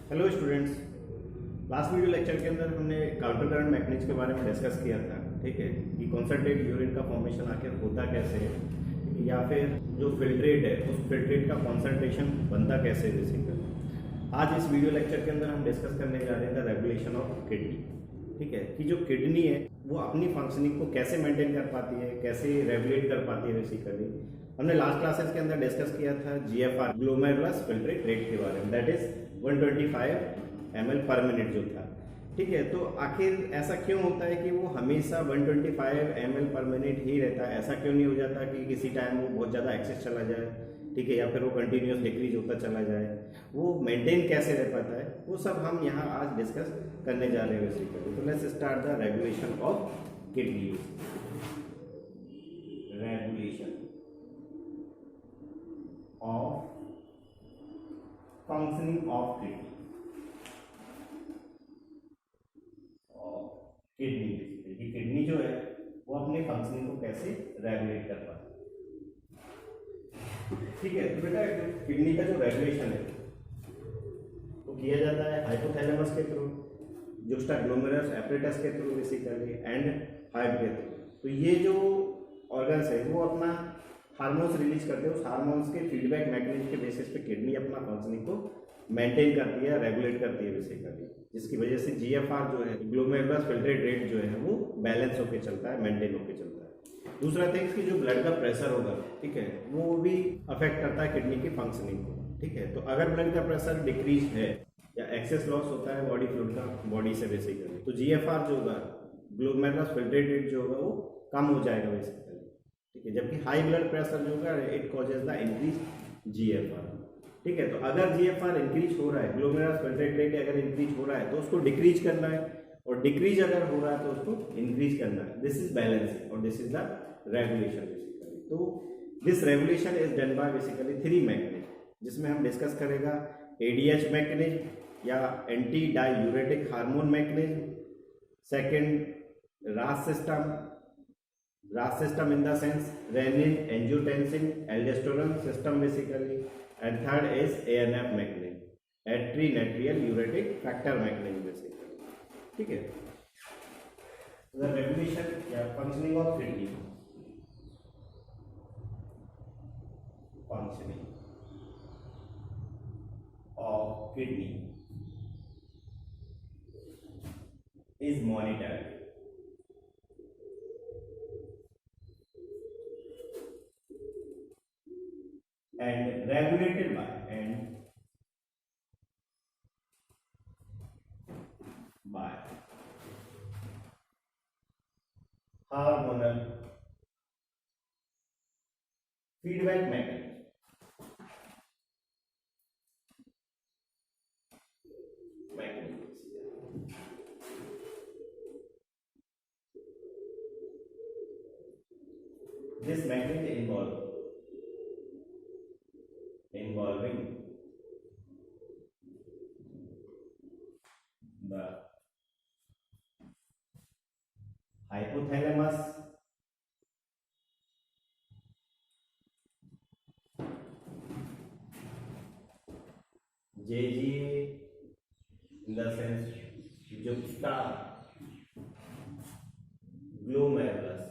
Hello students. Last video lecture के अंदर हमने काउंटर करंट मैकेनिज्म के बारे में डिस्कस किया था। ठीक है कि कॉन्सेंट्रेट यूरिन का फॉर्मेशन आखिर होता कैसे है, या फिर जो फिल्ट्रेट है उस फिल्ट्रेट का कॉन्सेंट्रेशन बनता कैसे है बेसिकली। आज इस वीडियो लेक्चर के अंदर हम डिस्कस करने जा रहे हैं द रेगुलेशन ऑफ किडनी। ठीक है कि जो किडनी है वो अपनी फंक्शनिंग को कैसे मेंटेन कर पाती है, कैसे रेगुलेट कर पाती है बेसिकली। हमने लास्ट क्लासेस के अंदर डिस्कस किया था जीएफआर, ग्लोमेरुलस फिल्ट्रेट रेट के बारे में, दैट इज 125 ml पर मिनट जो था। ठीक है, तो आखिर ऐसा क्यों होता है कि वो हमेशा 125 ml पर मिनट ही रहता है? ऐसा क्यों नहीं हो जाता कि किसी टाइम वो बहुत ज़्यादा एक्सेस चला जाए, ठीक है, या फिर वो कंटिन्यूस डिक्रीज होता चला जाए? वो मेंटेन कैसे रह पाता है, वो सब हम यहाँ आज डिस्कस करने जा रहे हैं बेसिकली। तो let's start the regulation of kidney. Regulation of functioning of kidney. Kidney kidney जो है वो अपने फंक्शनिंग को कैसे रेगुलेट कर पाती है। ठीक है, तो बेटा किडनी का जो रेगुलेशन है वो किया जाता है हाइपोथैलेमस के थ्रू, जुक्स्टाग्लोमेरुलस एपरेटस के थ्रू बेसिकली, एंड हार्ट के थ्रू। तो ये जो ऑर्गन्स है वो अपना हार्मोन्स रिलीज करते हैं। उस हार्मोन्स के फीडबैक मैकेनिज्म के बेसिस पे किडनी अपना फंक्शनिंग को मेंटेन करती है, रेगुलेट करती है बेसिकली, जिसकी वजह से जीएफआर जो है, ग्लोमेरुलस फिल्ट्रेट रेट जो है, वो बैलेंस होकर चलता है, मेंटेन होकर चलता है। दूसरा थिंग्स कि जो ब्लड का प्रेशर होगा, ठीक है, वो भी अफेक्ट करता है किडनी की फंक्शनिंग को। ठीक है, तो अगर ब्लड का प्रेशर डिक्रीज है या एक्सेस लॉस होता है बॉडी फ्लूइड का बॉडी से बेसिकली, तो जीएफआर जो होगा, ग्लोमेरुलस फिल्ट्रेट रेट जो होगा, वो कम हो जाएगा बेसिकली। ठीक है, जबकि हाई ब्लड प्रेशर जो होगा it causes the increase GFR. ठीक है, तो अगर जीएफआर इंक्रीज हो रहा है, ग्लोमेरुलस फिल्ट्रेट रेट अगर इंक्रीज हो रहा है तो उसको डिक्रीज करना है, और डिक्रीज अगर हो रहा है तो उसको इंक्रीज करना है। दिस इज बैलेंसिंग और this is the regulation basically. तो this regulation is done by basically 3 mechanism, जिसमें हम डिस्कस करेगा एडीएच मैकेनिज्म या anti diuretic hormone mechanism, second RAS system in the sense renin, angiotensin, aldosterone system basically, and third is ANF mechanism, adrenatrial uretic factor mechanism basically. ठीक है, the regulation या functioning of kidney, functioning of kidney is monitored and regulated by hormonal feedback mechanism. This mechanism involving the hypothalamus, JGA in the sense juxtaglomerulus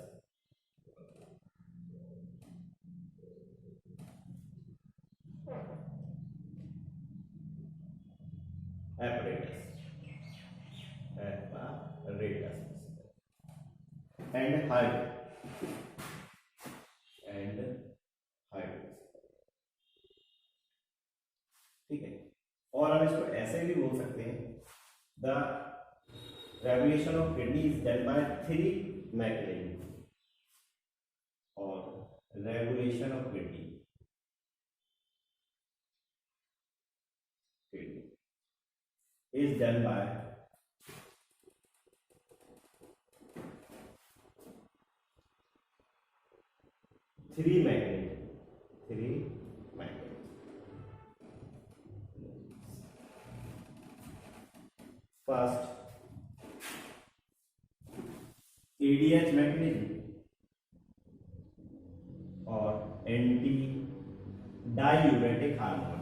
apparatus and heart ठीक है, और हम इसको ऐसे भी बोल सकते हैं the regulation of kidney is done by 3 mechanism, और regulation of kidney is done by 3 mechanisms. First, ADH mechanism और anti diuretic hormone.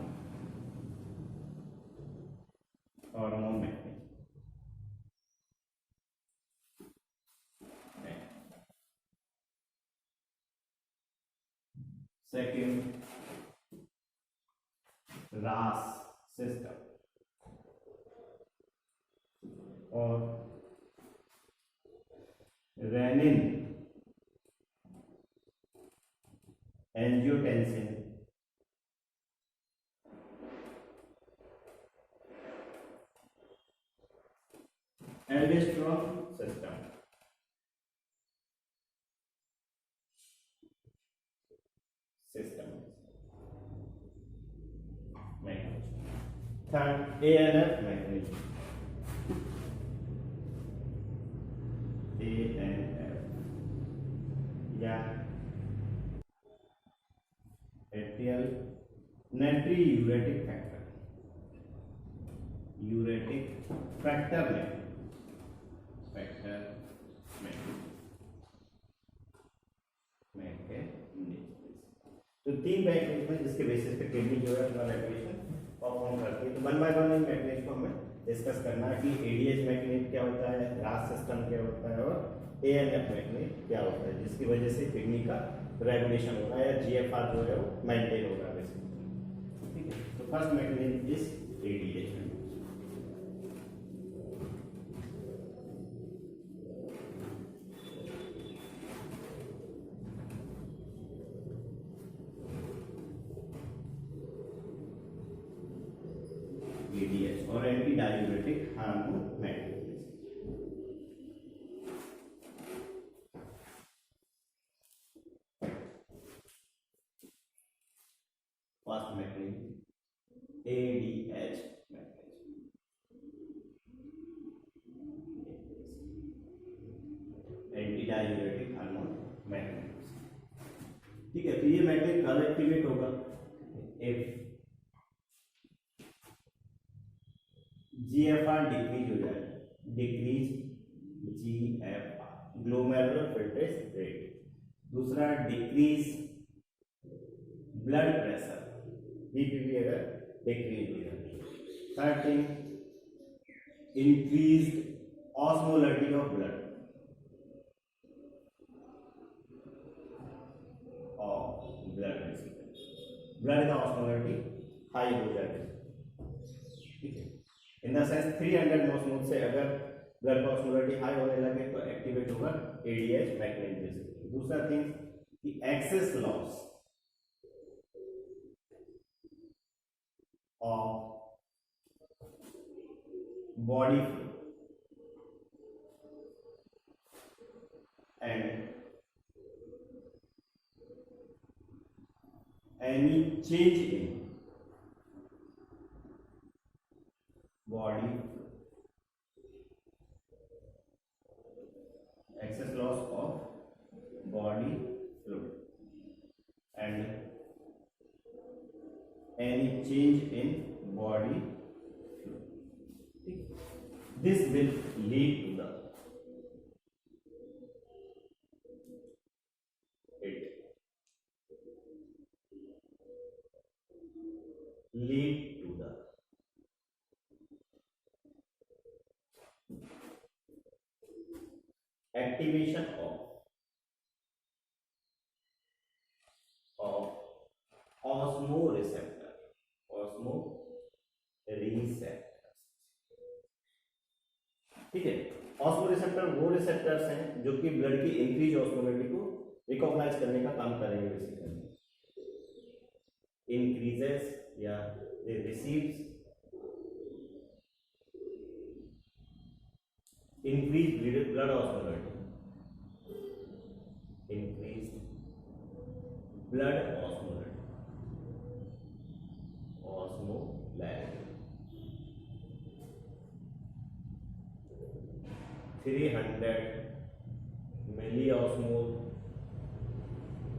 Second RAS system और renin angiotensin aldosterone system third ANF mechanism ANF या atrial natriuretic factor तो तीन mechanism जिसके basis पे kidney जो है अपना रेगुलेशन परफॉर्म करती है। तो one by one in mechanism को हमें डिस्कस करना है कि एडीएच मैकेनिज्म क्या होता है, रास सिस्टम क्या होता है और एएनएफ मैकेनिज्म क्या होता है, जिसकी वजह से किडनी का रेगुलेशन होगा या जीएफआर जो है वो मेंटेन होगा बेसिकली। ठीक है, तो first mechanism is ADH. ADH और anti diuretic hormone mechanism. First mechanism ADH mechanism, anti diuretic hormone mechanism. ठीक है, तो ये मैकेनिज्म कब एक्टिवेट होगा? इफ GFR डिक्रीज हो जाए, decrease GFR glomerular filtration rate. दूसरा डिक्रीज ब्लड प्रेशर, बीपी अगर डिक्रीज हो जाए। Third thing increased osmolarity of blood blood का ऑस्मोलरिटी हाई हो जाए। ठीक है, इन द सेंस 300 ऑस्मोल से अगर ब्लड का ऑस्मोलरिटी हाई होने लगे तो एक्टिवेट होगा एडीएच मैकेनिज्म। दूसरा थिंग कि excess loss of body flow and any change in body excess loss of body fluid and any change in body fluid, this will lead to the activation of osmoreceptor ठीक है, ऑस्मोरिसेप्टर वो receptors हैं जो कि blood की increase osmolarity को recognise करने का काम करेंगे बेसिकली। इंक्रीजेस या दे receives increased blood osmolarity, increased blood osmolarity 300 milliosmol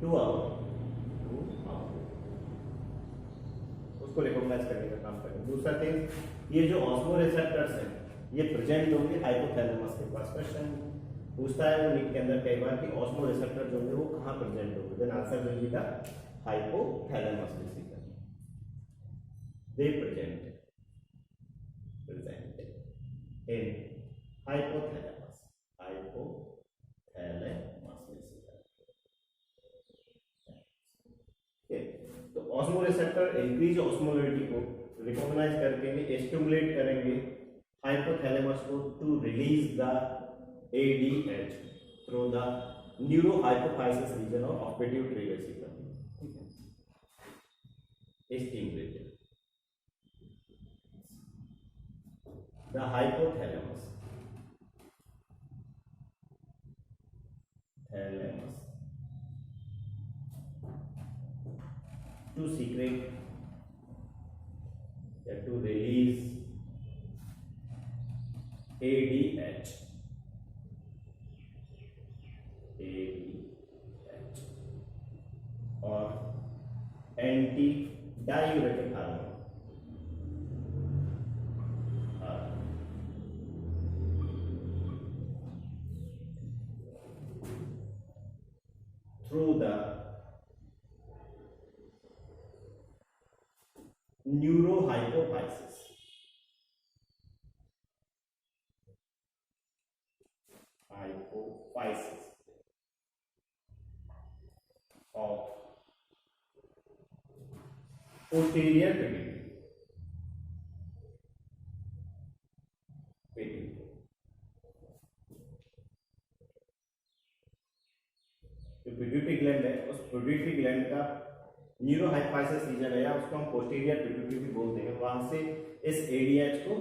to hour उसको रिकॉग्नाइज करने का काम करेंगे। दूसरा थिंग, ये जो ऑस्मो रिसेप्टर्स हैं ये प्रेजेंट होंगे हाइपोथैलेमस के पास। क्वेश्चन पूछता है वो नीट के अंदर कई बार कि ऑस्मो रिसेप्टर जो होंगे वो कहाँ प्रेजेंट होंगे, then answer will be the hypothalamus basically. They present in hypothalamus basically. Synchronize करके स्टिमुलेट करेंगे हाइपोथैलेमस को to release the ADH through the neurohypophysis region of pituitary vesicle, ठीक है, stimulated the hypothalamus to secrete या to release ADH और anti diuretic hormone through the neurohypophysis of posterior pituitary. जो pituitary gland है उस pituitary gland का neurohypophysis region है या उसको हम पोस्टीरियर पिट्यूटरी भी बोलते हैं, वहां से इस ADH को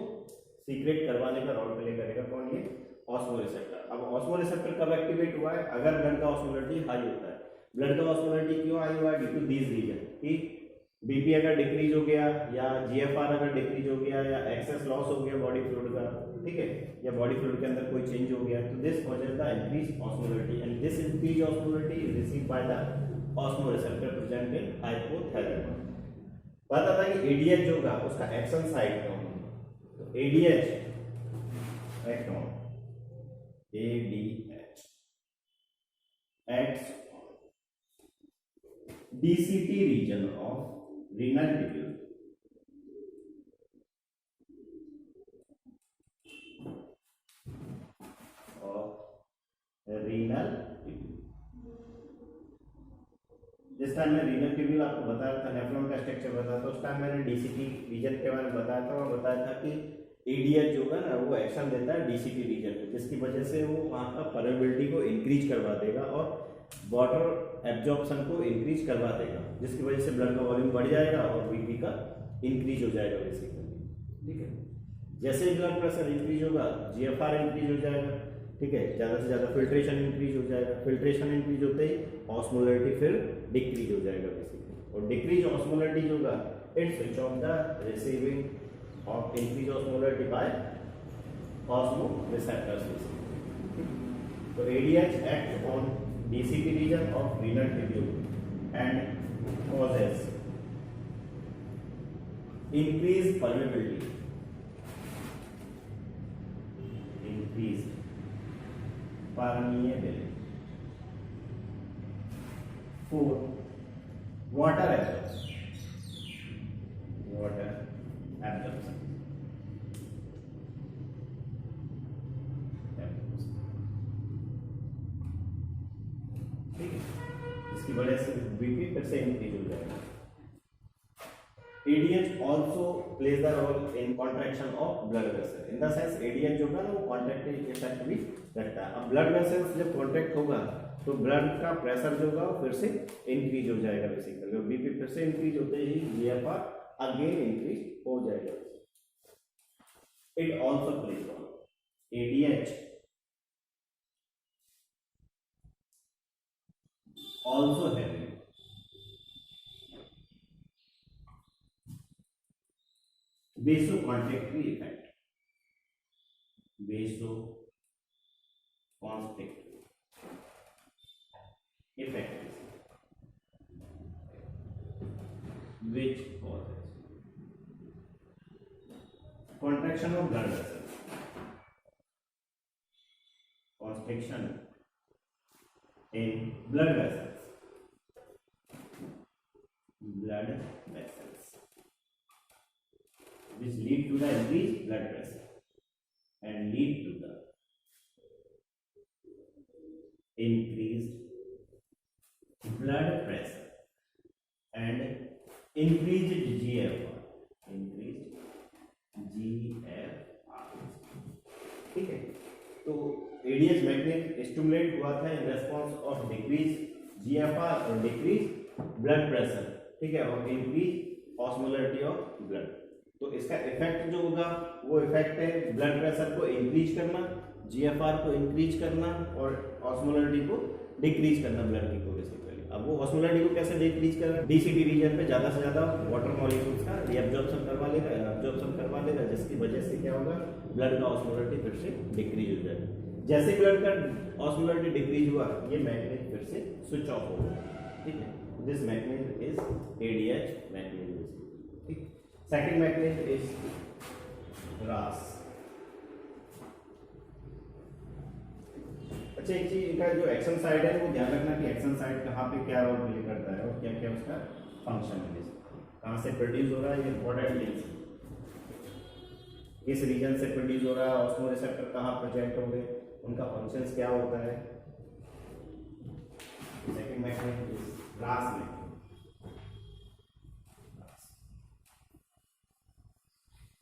सीक्रेट करवाने का रोल प्ले करेगा कौन, ये ऑस्मोरिसेप्टर। अब ऑस्मोरिसेप्टर कब एक्टिवेट हुआ है, अगर ब्लड का ऑस्मोलरिटी हाई होता है। ब्लड का ऑस्मोलरिटी क्यों हाई हुआ है, ड्यू टू दीज रीजन कि BP अगर डिक्रीज हो गया या GFR अगर डिक्रीज हो गया या एक्सेस लॉस हो गया बॉडी फ्लूइड का, ठीक है, या बॉडी फ्लूइड के अंदर कोई चेंज हो गया, तो this causes the increase osmolarity and this increase osmolarity is received by the osmoreceptor present in hypothalamus. पता था कि ADH जो होगा उसका एक्शन साइट कौन है, तो ADH act on ADH acts DCT region of renal tubule जिस टाइम मैं रीनल ट्यूब्यूल आपको बताया था, नेफ्रॉन का स्ट्रक्चर बताया था, उस टाइम मैंने DCT रीजन के बारे में बताया था और बताया था कि ADH जो है ना वो एक्शन देता है DCT रीजन में, जिसकी वजह से वो वहाँ का परमेबिलिटी को इंक्रीज करवा देगा और वाटर एब्जॉर्प्शन को इंक्रीज करवा देगा, जिसकी वजह से ब्लड का वॉल्यूम बढ़ जाएगा और BP का इंक्रीज हो जाएगा बेसिकली, ठीक है। जैसे ही ब्लड प्रेशर इंक्रीज होगा GFR इंक्रीज हो जाएगा, ठीक है, ज़्यादा से ज़्यादा फिल्ट्रेशन इंक्रीज हो जाएगा, फिल्ट्रेशन इंक्रीज होते ही ऑस्मोलरिटी फिर डिक्रीज हो जाएगा बेसिकली, और डिक्रीज ऑस्मोलरिटी होगा it switch off the receiving of increase osmolarity by osmoreceptors. तो ADH act on DCT region of renal tubule and causes increased permeability, for water absorption, इसकी वजह से BP फिर से इंक्रीज हो जाएगा। ADH also plays the role in contraction of blood vessel, in the sense ADH जो है ना वो कॉन्ट्रैक्टिव इफेक्ट भी रखता है। अब ब्लड वेसल्स जब कॉन्ट्रैक्ट होगा तो ब्लड का प्रेशर जो होगा वो फिर से इंक्रीज हो जाएगा बेसिकली, और BP फिर से इंक्रीज होते ही GFR अगेन इंक्रीज हो जाएगा। It also plays role, ADH also having vasoconstrictory effect, which causes contraction of blood vessels, constriction in blood vessels, which lead to the increased blood pressure and lead to the increased blood pressure and increased GFR, increased ADH mechanism stimulate हुआ था in response of decrease GFR और decrease blood pressure, ठीक है, और increase osmolarity of blood. तो इसका effect जो होगा वो इफेक्ट है ब्लड प्रेशर को इंक्रीज करना, जीएफआर को इंक्रीज करना और ऑस्मोलरिटी को डिक्रीज करना ब्लड की को बेसिकली। अब वो ऑस्मोलरिटी को कैसे डिक्रीज करना, डीसीटी रीजन पे ज्यादा से ज्यादा वाटर मॉलिक्यूल्स का रीअब्जॉर्प्शन करवा लेगा जिसकी वजह से क्या होगा, ब्लड का ऑस्मोलरिटी फिर से डिक्रीज हो जाएगा। जैसे ब्लड का ऑस्मोलरिटी डिक्रीज हुआ ये मैकेनिज्म फिर से स्विच ऑफ होगा, ठीक है। This mechanism is ADH mechanism, ठीक। सेकंड मैकेनिज्म इज रास। अच्छा, एक चीज का जो एक्शन साइड है वो ध्यान रखना कि एक्शन साइड कहाँ पे क्या रोल प्ले करता है और क्या क्या उसका फंक्शन है, कहाँ से प्रोड्यूस हो रहा है, ये इंपॉर्टेंट लिंक्स, किस रीजन से प्रोड्यूस हो रहा है, ऑस्मो रिसेप्टर कहाँ प्रेजेंट होंगे, उनका फंक्शंस क्या होता है। सेकंड मैकेनिज्म इज रास में।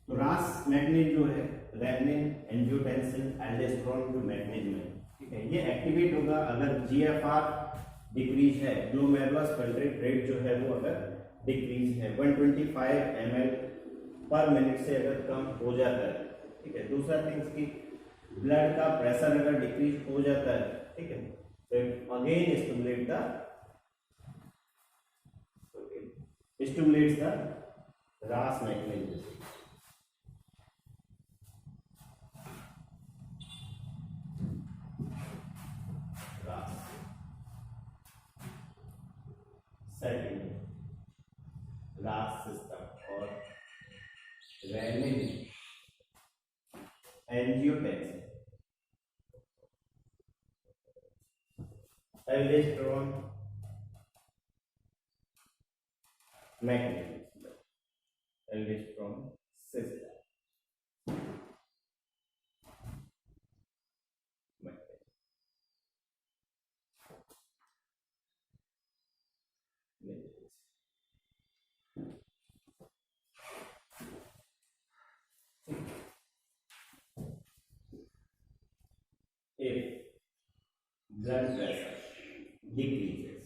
तो रास मैकेनिज्म जो है रेनिन एंजियोटेंसिन एल्डोस्टेरोन जो मैकेनिज्म है, ठीक है, ये एक्टिवेट होगा अगर जीएफआर डिक्रीज है, ग्लोमेरुलस फिल्ट्रेट रेट जो है वो अगर डिक्रीज है 125 ml पर मिनट से अगर कम हो जाता है, ठीक है। दूसरा थिंग्स की ब्लड का प्रेशर अगर डिक्रीज हो जाता है, ठीक है, तो अगेन स्टिमुलेट्स द रास मैकेनिज्म। सेकंड रास सिस्टम और renin angiotensin aldosterone mechanism, aldosterone system if blood pressure decreases,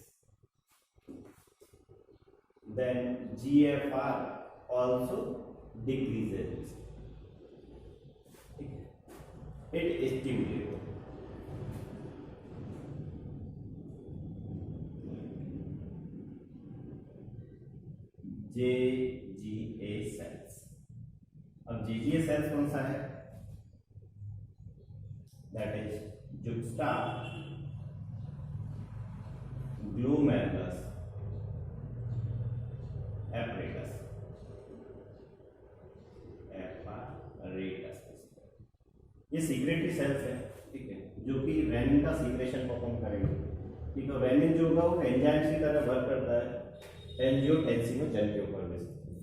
then GFR also decreases. It stimulates JGA cells. अब JGA cells कौन सा है? That is juxta glomerulus apparatus, ये secretory sales है, ठीक है, जो कि रेनिन का सीक्रेशन परफॉर्म करेंगे, ठीक है। रेनिन जो होगा वो एंजाइम्स की तरह वर्क करता है एंजियोटेंसिनोजन के ऊपर बेसिकली।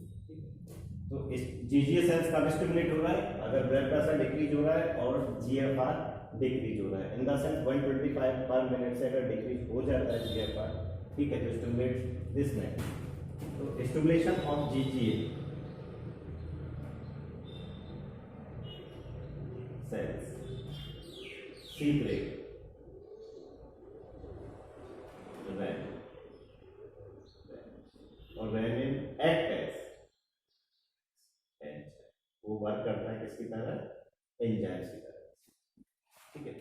तो इस जीजीए सेल्स का स्टिमुलेट हो रहा है अगर ब्लड प्रेशर डिक्रीज हो रहा है और जीएफआर डिक्रीज हो रहा है, इन द सेंस 125 पर मिनट से अगर डिक्रीज हो जाता है जीएफआर, ठीक है, तो स्टिमुलेट दिस में। तो stimulation of JGA cells secrete renin, और renin act as enzyme, वो वर्क करता है किसकी तरह, एंजाइम्स की तरह, ठीक है।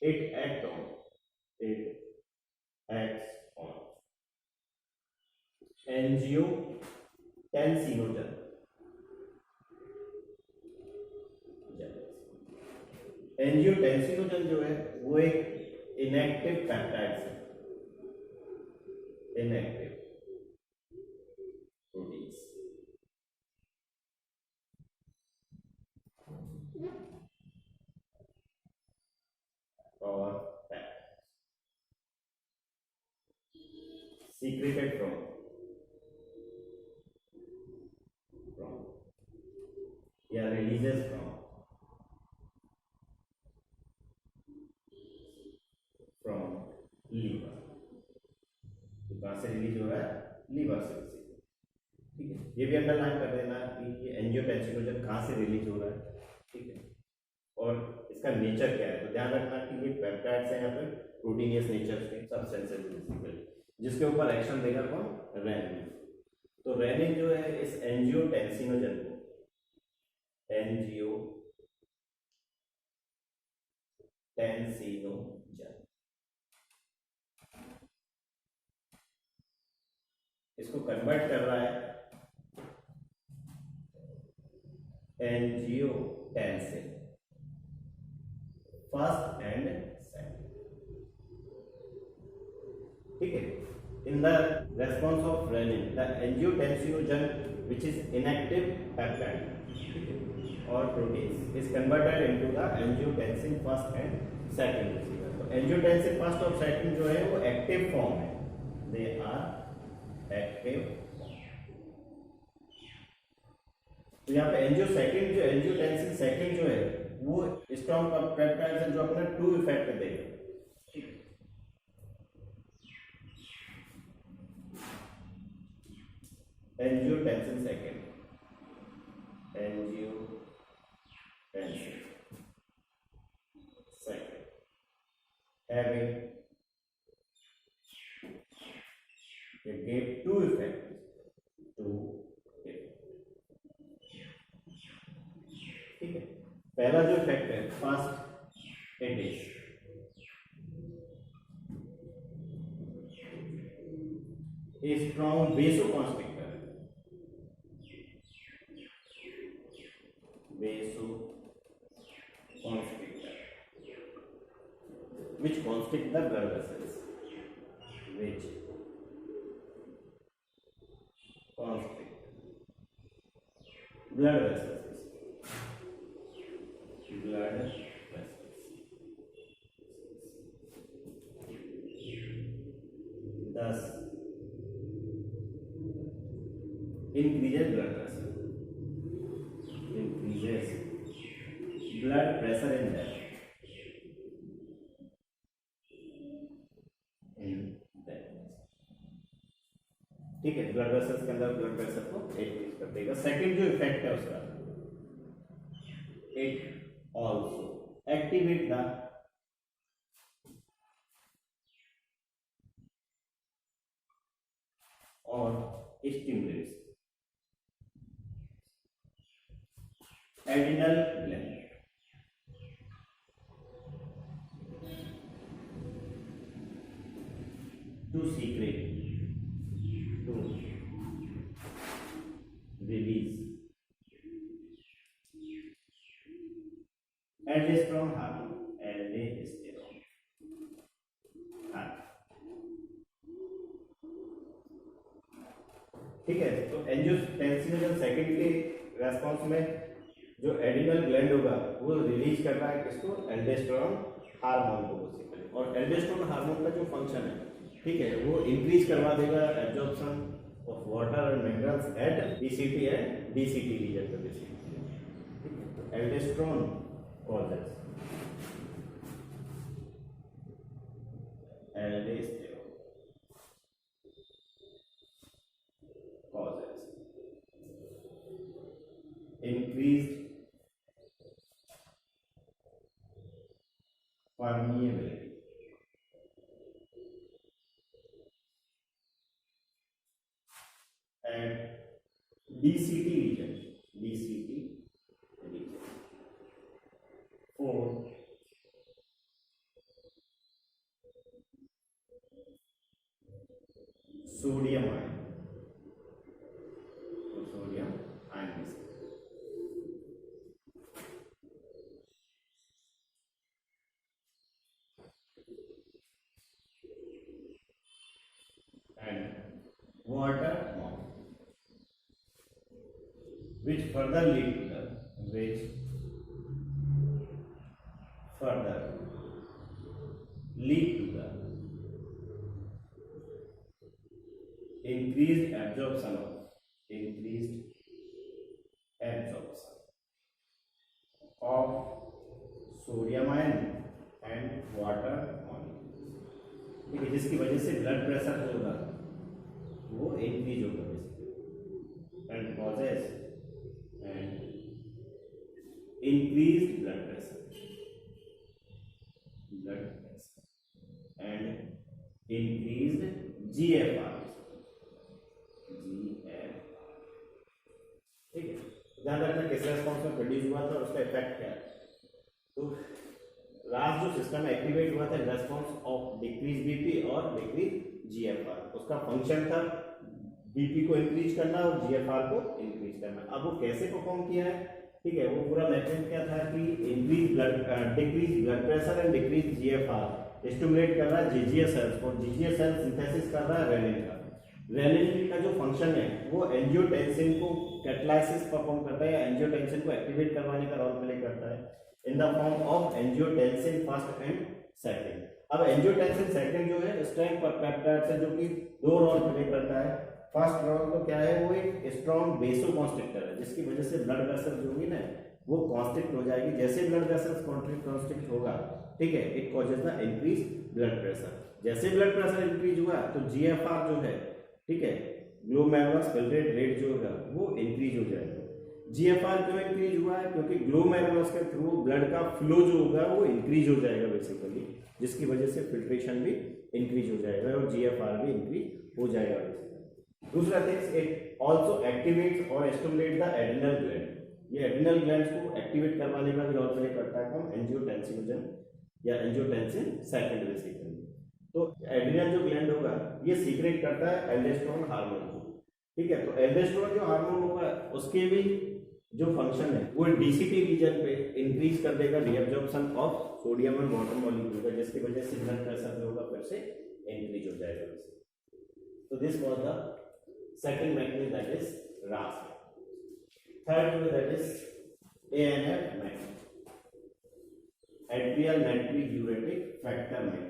it acts on angiotensinogen. Angiotensinogen जो है वो एक इनएक्टिव पेप्टाइड्स है, इनएक्टिव प्रोटीन्स। और secreted from या releases from लीवर। तो कहाँ से रिलीज हो रहा है, लीवर से, ठीक है। ये भी अंडरलाइन कर देना कि ये एंजियोटेंसिनोजन कहाँ से रिलीज हो रहा है, ठीक है। और इसका नेचर क्या है। तो ध्यान रखना कि ये पेप्टाइड्स हैं यहाँ पे प्रोटीनियस नेचर के सब्सटेंसेस बेसिकली, जिसके ऊपर एक्शन देगा कौन, रेनिन। तो रेनिन जो है इस एंजियोटेंसिनोजन को, एंजियोटेंसिनोजन इसको कन्वर्ट कर रहा है एंजियोटेंसिन फर्स्ट एंड सेकंड, ठीक है। In the response of renin the angiotensinogen which is inactive peptide और protein is converted into the angiotensin first and second receiver. तो एंजियोटेंसिन फर्स्ट और सेकंड जो है वो एक्टिव फॉर्म है, दे आर एक्टिव। तो यहाँ पे एंजियोटेंसिन सेकंड जो है वो स्ट्रॉन्ग पेप्टाइड है जो अपना 2 इफेक्ट देगा। Angiotensin second, having it gave 2 effects, ठीक है। पहला जो इफेक्ट है first, it is a strong vasoconstrictor which constrict the blood vessels, which constrict blood vessels, thus increases blood pressure in them, ठीक है। ब्लड वेसल्स के अंदर ब्लड प्रेशर को इंक्रीज कर देगा। सेकंड जो इफेक्ट है उसका, इट आल्सो एक्टिवेट द और stimulates adrenal gland to secrete, to release aldosterone hormone, ठीक है। तो एंजियोटेंसिनोजन सेकंड के रेस्पॉन्स में जो एड्रिनल ग्लैंड होगा वो रिलीज कर रहा है किसको, एल्डोस्टेरोन हार्मोन को बेसिकली। और एल्डोस्टेरोन हार्मोन का जो फंक्शन है, ठीक है, वो इंक्रीज करवा देगा absorption of water and minerals at BCT and DCT region पे basically. Aldosterone causes increased permeability and DCT region for sodium ion, and water which further lead to the increased absorption of sodium ion and water molecules, ठीक है, जिसकी वजह से blood pressure जो होगा वो increase होगा and causes and increased blood pressure। GFR, ठीक है। ध्यान रखना किस रेस्पॉन्स में प्रोड्यूस हुआ था और उसका इफेक्ट क्या है। तो लास्ट जो सिस्टम एक्टिवेट हुआ था रेस्पॉन्स ऑफ डिक्रीज बीपी और डिक्रीज जीएफआर, उसका फंक्शन था बीपी को इंक्रीज करना और जीएफआर को इंक्रीज करना। अब वो कैसे परफॉर्म किया है, ठीक है, वो पूरा मैकेनिज्म क्या था कि increase blood decrease blood pressure and decrease GFR stimulate कर रहा है जीजीएफ सेल्स को, जीजीएफ सेल सिंथेसिस कर रहा है रेनिन का। रेनिन का जो फंक्शन है वो एंजियोटेंसिन को कैटालाइसिस परफॉर्म करता है या एंजियोटेंसिन को एक्टिवेट करवाने का रोल प्ले करता है in the form of angiotensin first and second. अब एंजियोटेंसिन सेकंड जो है स्ट्रेंथ पेप्टाइड से जो कि दो रोल प्ले करता है। फर्स्ट रोल तो क्या है, वो एक स्ट्रॉन्ग वेसोकॉन्स्ट्रिक्टर है जिसकी वजह से ब्लड वेसल जो होगी ना वो कॉन्स्ट्रिक्ट हो जाएगी। जैसे ब्लड वेसल कॉन्स्ट्रिक्ट होगा, ठीक है, it causes the increase blood pressure. जैसे ब्लड प्रेशर इंक्रीज हुआ तो जीएफआर जो है, ठीक है, ग्लोमेरुलस फिल्ट्रेट रेट जो होगा वो इंक्रीज हो जाएगा। जीएफआर क्यों इंक्रीज हुआ है, क्योंकि ग्लोमेरुलस के थ्रू ब्लड का फ्लो जो होगा वो इंक्रीज हो जाएगा बेसिकली, जिसकी वजह से फिल्ट्रेशन भी इंक्रीज हो जाएगा और जीएफआर भी इंक्रीज हो जाएगा बेसिकली। दूसरा थिंग्स, इट आल्सो एक्टिवेट्स और स्टिमुलेट द एड्रिनल ग्लैंड। ये एड्रिनल ग्लैंड्स को एक्टिवेट करवाने का भी रोल प्ले करता है कौन, एंजियोटेंसिनोजन या एंजियोटेंसिन सेकंड बेसिकली। तो एड्रिनल जो ग्लैंड होगा ये सीक्रेट करता है एल्डोस्टेरोन हार्मोन को, ठीक है। तो एल्डोस्टेरोन जो हार्मोन होगा उसके भी जो फंक्शन है वो डीसीटी रीजन पे इंक्रीज कर देगा रीअब्जॉर्प्शन ऑफ सोडियम और वाटर मॉलिक्यूल का, जिसकी वजह से ब्लड प्रेशर जो होगा फिर से इंक्रीज हो जाएगा। तो this was the second mechanism, that is RAS। Third that is ANF mechanism, atrial नाइट्रोयूरेटिक factor mechanism.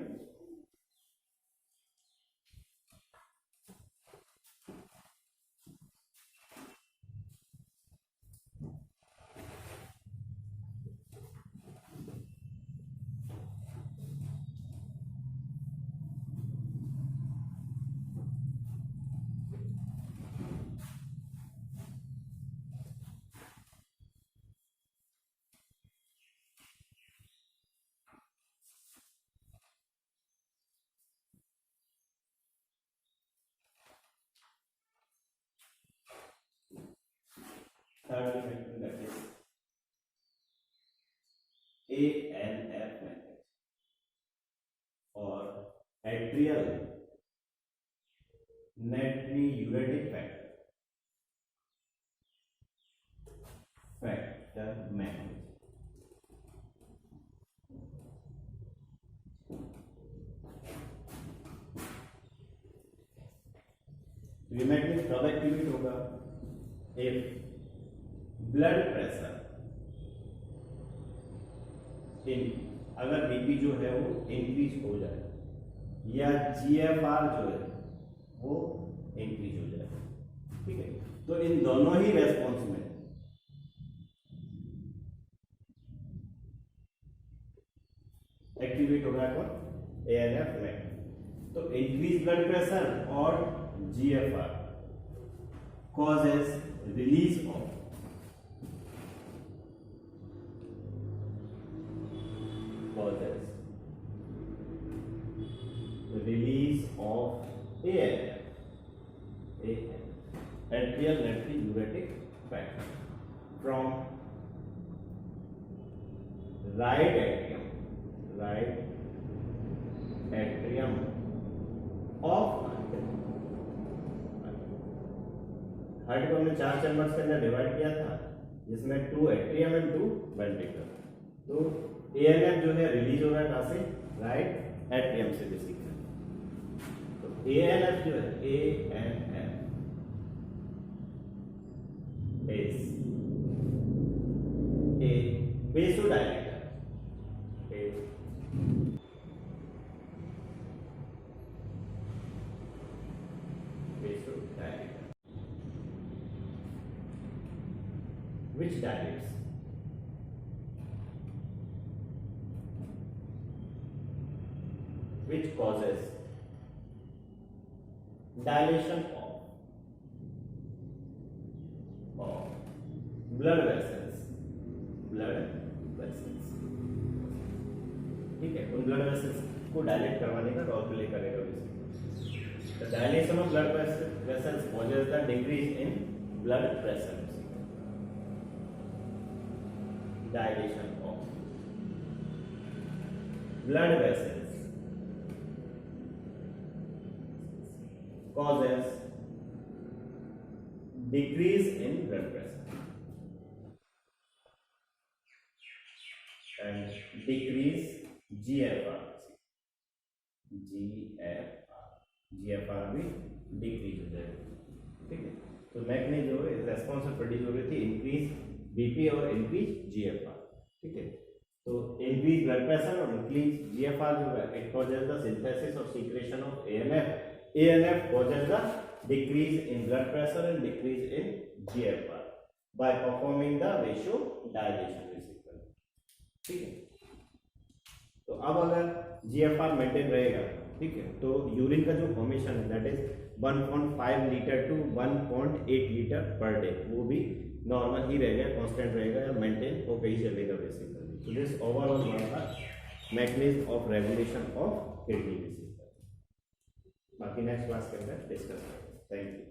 Third mechanism, that is ANF method or atrial natriuretic factor mechanism। ये मैकेनिज्म कब activate होगा, if ब्लड प्रेशर अगर BP जो है वो increase हो जाए या जीएफआर जो है वो इंक्रीज हो जाए, ठीक है। तो इन दोनों ही रेस्पॉन्स में एक्टिवेट हो रहा है कौन, एएनएफ में। तो इंक्रीज ब्लड प्रेशर और GFR causes release of ANF, atrial natriuretic factor, from right atrium of heart को हमने 4 चैम्बर्स के अंदर डिवाइड किया था, जिसमें 2 एट्रियम एंड 2 वेंट्रिकल। तो एएनएफ जो है रिलीज हो रहा है कहां से, राइट एट्रियम से बेसिकली। तो एएनएफ जो है, ANF is a वेसोडायलेटर, which dilates which causes dilation of blood vessels, ठीक है। उन ब्लड वेसल्स को डायलेट करवाने का रोल प्ले करेगा। The dilation of blood vessels causes the decrease in blood pressure. Dilation of blood vessels causes decrease in blood pressure and decrease GFR. GFR भी decrease हो जाएगा, ठीक है। तो मैक ने जो रेस्पॉन्स प्रोड्यूस हो रही थी इंक्रीज बीपी और इंक्रीज जीएफआर, ठीक है। तो इंक्रीज ब्लड प्रेशर और इंक्रीज जीएफआर जो है इट कॉजेस द सिंथेसिस और secretion of ANF causes the decrease in blood pressure and decrease in GFR by performing the ratio dilation basically, ठीक है। तो अब अगर जीएफआर मेंटेन रहेगा, ठीक है, तो यूरिन का जो फॉर्मेशन है that is 1.5 litre to 1.8 litre per day, वो भी नॉर्मल ही रहेगा, कांस्टेंट रहेगा या मेंटेन होकर ही चलेगा बेसिकली। सो दिस ओवरऑल हमारा mechanism of regulation of kidney disease. बाकी नेक्स्ट क्लास के अंदर डिस्कस करेंगे। Thank you.